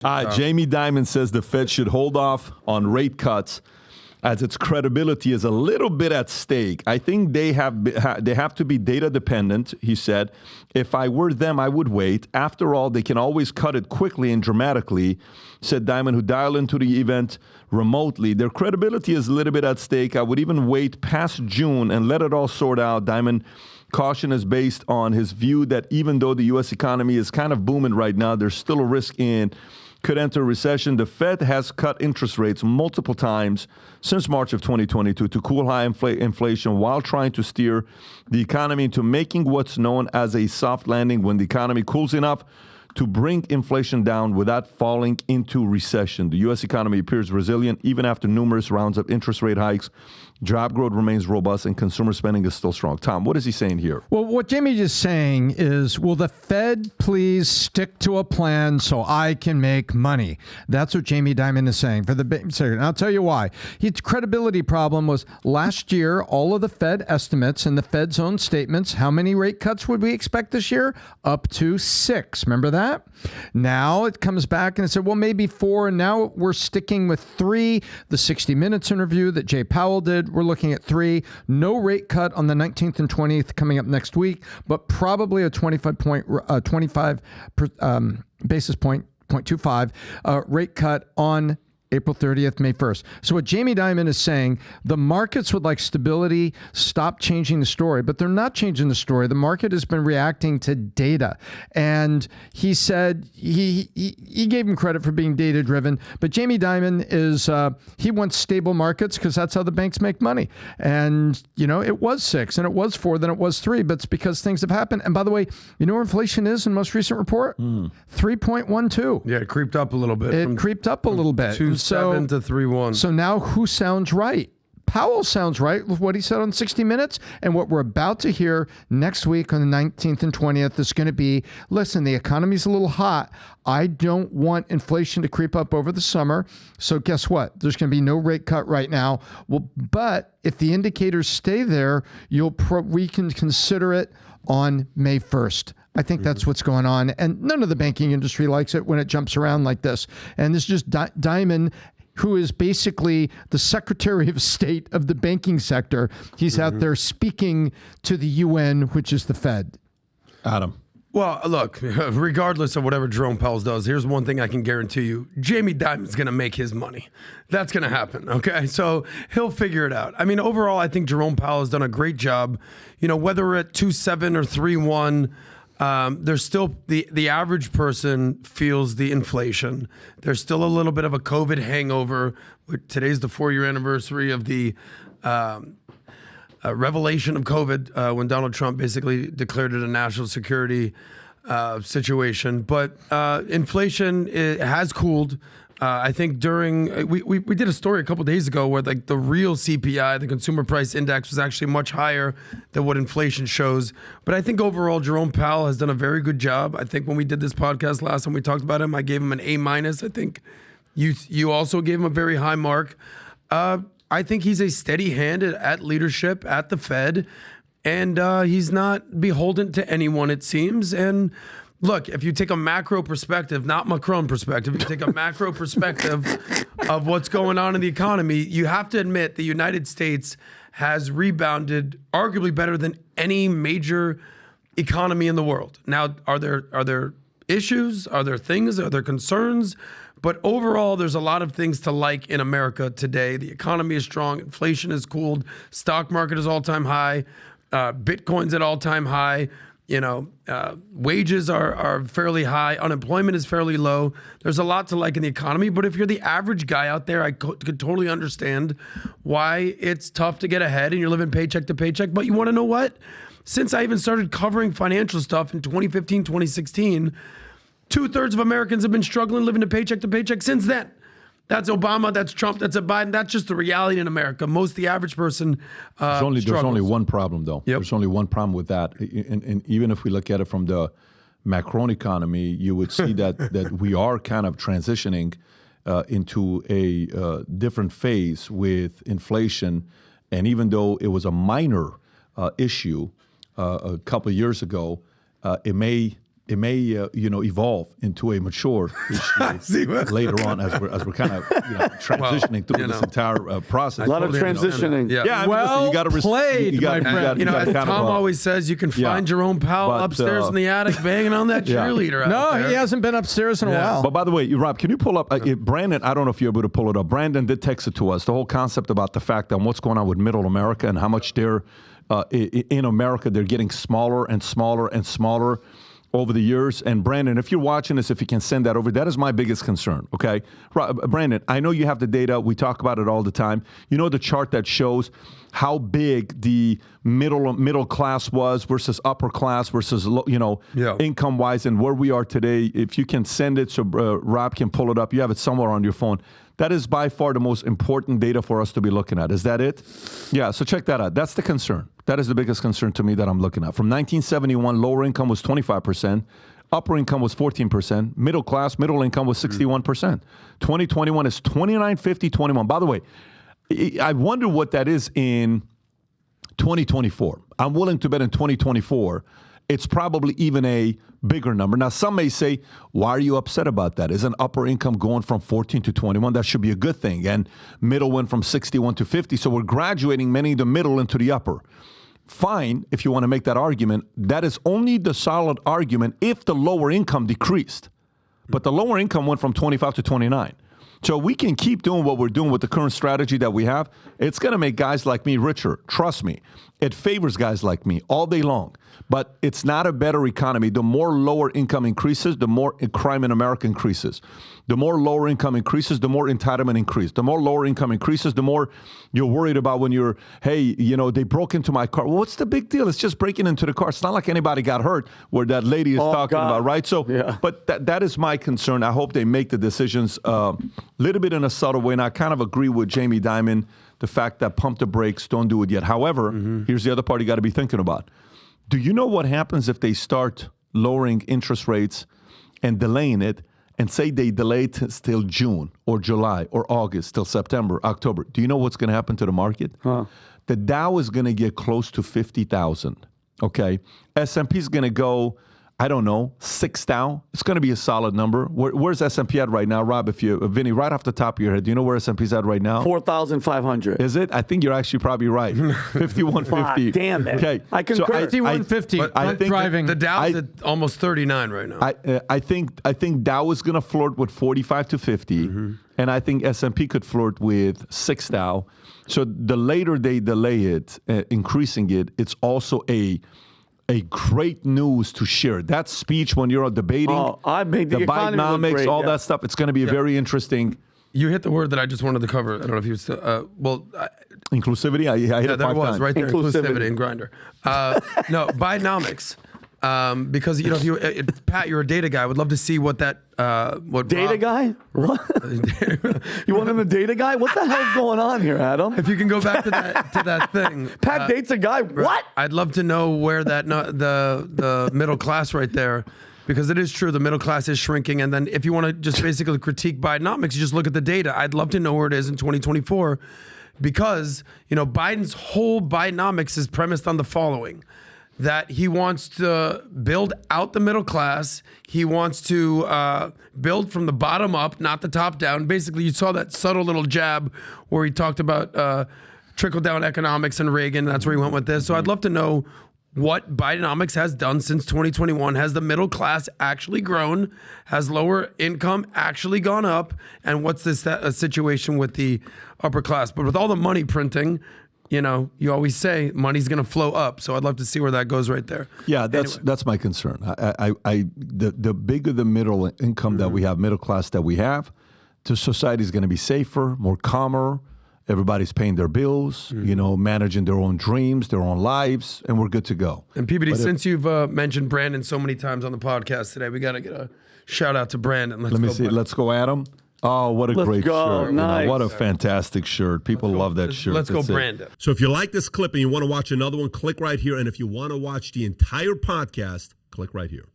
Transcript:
Jamie Dimon says the Fed should hold off on rate cuts as its credibility is a little bit at stake. I think they have to be data dependent, he said. If I were them, I would wait. After all, they can always cut it quickly and dramatically, said Dimon, who dialed into the event remotely. Their credibility is a little bit at stake. I would even wait past June and let it all sort out. Dimon caution is based on his view that even though the U.S. economy is kind of booming right now, there's still a risk could enter a recession. The Fed has cut interest rates multiple times since March of 2022 to cool high inflation while trying to steer the economy into making what's known as a soft landing when the economy cools enough to bring inflation down without falling into recession. The U.S. economy appears resilient even after numerous rounds of interest rate hikes. Job growth remains robust and consumer spending is still strong. Tom, what is he saying here? Well, what Jamie is saying is, will the Fed please stick to a plan so I can make money? That's what Jamie Dimon is saying. And I'll tell you why. His credibility problem was last year, all of the Fed estimates and the Fed's own statements, how many rate cuts would we expect this year? Up to 6. Remember that? Now it comes back and it said, well, maybe 4. And now we're sticking with 3. The 60 Minutes interview that Jay Powell did, we're looking at 3. No rate cut on the 19th and 20th coming up next week, but probably a 25 basis point, 0.25 rate cut on April 30th, May 1st. So what Jamie Dimon is saying, the markets would like stability, stop changing the story, but they're not changing the story. The market has been reacting to data. And he said, he gave him credit for being data driven, but Jamie Dimon is, he wants stable markets because that's how the banks make money. And, it was 6 and it was 4, then it was 3, but it's because things have happened. And by the way, you know where inflation is in the most recent report? 3.12. Yeah, it creeped up a little bit. It creeped up a little bit. 2.7 to 3.1. So now who sounds right? Powell sounds right with what he said on 60 Minutes. And what we're about to hear next week on the 19th and 20th is going to be, listen, the economy's a little hot. I don't want inflation to creep up over the summer. So guess what? There's going to be no rate cut right now. Well, but if the indicators stay there, we can consider it on May 1st. I think that's what's going on. And none of the banking industry likes it when it jumps around like this. And this is just Dimon, who is basically the Secretary of State of the banking sector. He's out there speaking to the UN, which is the Fed. Adam. Well, look, regardless of whatever Jerome Powell does, here's one thing I can guarantee you. Jamie Dimon's going to make his money. That's going to happen, okay? So he'll figure it out. I mean, overall, I think Jerome Powell has done a great job. Whether we're at 2.7 or 3.1, there's still the average person feels the inflation. There's still a little bit of a COVID hangover. Today's the 4-year anniversary of the revelation of COVID when Donald Trump basically declared it a national security situation. But inflation has cooled. I think we did a story a couple days ago where like the real CPI, the consumer price index, was actually much higher than what inflation shows. But I think overall, Jerome Powell has done a very good job. I think when we did this podcast last time we talked about him, I gave him an A-. I think you also gave him a very high mark. I think he's a steady hand at leadership at the Fed, and he's not beholden to anyone, it seems. And look, if you take a macro perspective, not Macron perspective, if you take a macro perspective of what's going on in the economy, you have to admit the United States has rebounded arguably better than any major economy in the world. Now, are there issues? Are there things? Are there concerns? But overall, there's a lot of things to like in America today. The economy is strong. Inflation is cooled. Stock market is all-time high. Bitcoin's at all-time high. Wages are fairly high. Unemployment is fairly low. There's a lot to like in the economy. But if you're the average guy out there, I could totally understand why it's tough to get ahead and you're living paycheck to paycheck. But you want to know what? Since I even started covering financial stuff in 2015, 2016, 2/3 of Americans have been struggling living to paycheck since then. That's Obama, that's Trump, that's Biden. That's just the reality in America. Most the average person There's only one problem, though. Yep. There's only one problem with that. And even if we look at it from the Macron economy, you would see that we are kind of transitioning into a different phase with inflation. And even though it was a minor issue a couple of years ago, it may evolve into a mature issue later on as we're kind of transitioning through this entire process. A lot of transitioning. Yeah. Well you gotta played, you gotta, my friend. you gotta as kind Tom of, always says, you can find Jerome Powell but, upstairs in the attic banging on that cheerleader. No, out there. he hasn't been upstairs in a while. But by the way, Rob, can you pull up Brandon? I don't know if you're able to pull it up. Brandon did text it to us. The whole concept about the fact that what's going on with Middle America and how much they're in America, they're getting smaller and smaller and smaller over the years. And Brandon, if you're watching this, if you can send that over, that is my biggest concern, okay? Brandon, I know you have the data. We talk about it all the time. You know the chart that shows how big the middle class was versus upper class versus, income-wise and where we are today. If you can send it so Rob can pull it up. You have it somewhere on your phone. That is by far the most important data for us to be looking at. Is that it? Yeah, so check that out. That's the concern. That is the biggest concern to me that I'm looking at. From 1971, lower income was 25%, upper income was 14%, middle income was 61%. 2021 is 29, 50, 21. By the way, I wonder what that is in 2024. I'm willing to bet in 2024, it's probably even a bigger number. Now, some may say, why are you upset about that? Isn't upper income going from 14 to 21? That should be a good thing. And middle went from 61 to 50. So we're graduating many of the middle into the upper. Fine, if you want to make that argument. That is only the solid argument if the lower income decreased. But the lower income went from 25 to 29. So we can keep doing what we're doing with the current strategy that we have. It's going to make guys like me richer. Trust me. It favors guys like me all day long. But it's not a better economy. The more lower income increases, the more crime in America increases. The more lower income increases, the more entitlement increases. The more lower income increases, the more you're worried about when you're, hey, they broke into my car. Well, what's the big deal? It's just breaking into the car. It's not like anybody got hurt where that lady is talking about, right? So, but that is my concern. I hope they make the decisions a little bit in a subtle way. And I kind of agree with Jamie Dimon, the fact that pump the brakes, don't do it yet. However, here's the other part you got to be thinking about. Do you know what happens if they start lowering interest rates and delaying it, and say they delay it till June or July or August till September, October? Do you know what's going to happen to the market? The Dow is going to get close to 50,000, okay? S&P is going to go, I don't know, 6,000. It's going to be a solid number. Where's S&P at right now, Rob? Vinny, right off the top of your head, do you know where S&P's at right now? 4,500. Is it? I think you're actually probably right. 5150. Damn it. Okay. I concur. 5150. I think driving. The Dow's at almost 39 right now. I think Dow is going to flirt with 45 to 50, and I think S&P could flirt with 6,000. So the later they delay it, increasing it, it's also a great news to share. That speech when you're debating, I made the Bidenomics, great, all that stuff, it's going to be very interesting. You hit the word that I just wanted to cover. I don't know if you was Inclusivity? I hit it there 5 was times. right there. Inclusivity. Inclusivity and Grindr. No, Bidenomics. Because if you Pat, you're a data guy. I would love to see what that what Data guy? What? You want him a data guy? What the hell's going on here, Adam? If you can go back to that thing. Pat dates a guy. What? I'd love to know where the middle class right there, because it is true the middle class is shrinking. And then if you want to just basically critique Bidenomics, you just look at the data. I'd love to know where it is in 2024, because Biden's whole Bidenomics is premised on the following: that he wants to build out the middle class. He wants to build from the bottom up, not the top down. Basically, you saw that subtle little jab where he talked about trickle-down economics and Reagan. That's where he went with this. So I'd love to know what Bidenomics has done since 2021. Has the middle class actually grown? Has lower income actually gone up? And what's this situation with the upper class? But with all the money printing, you always say money's going to flow up. So I'd love to see where that goes right there. Yeah, that's my concern. The bigger the middle income that we have, middle class that we have, the society is going to be safer, more calmer. Everybody's paying their bills, managing their own dreams, their own lives, and we're good to go. And PBD, since you've mentioned Brandon so many times on the podcast today, we got to get a shout out to Brandon. Let me see. Let's go, Adam. Oh, what a great shirt. Nice. What a fantastic shirt. People love that shirt. Let's go, Brandon. So if you like this clip and you want to watch another one, click right here. And if you want to watch the entire podcast, click right here.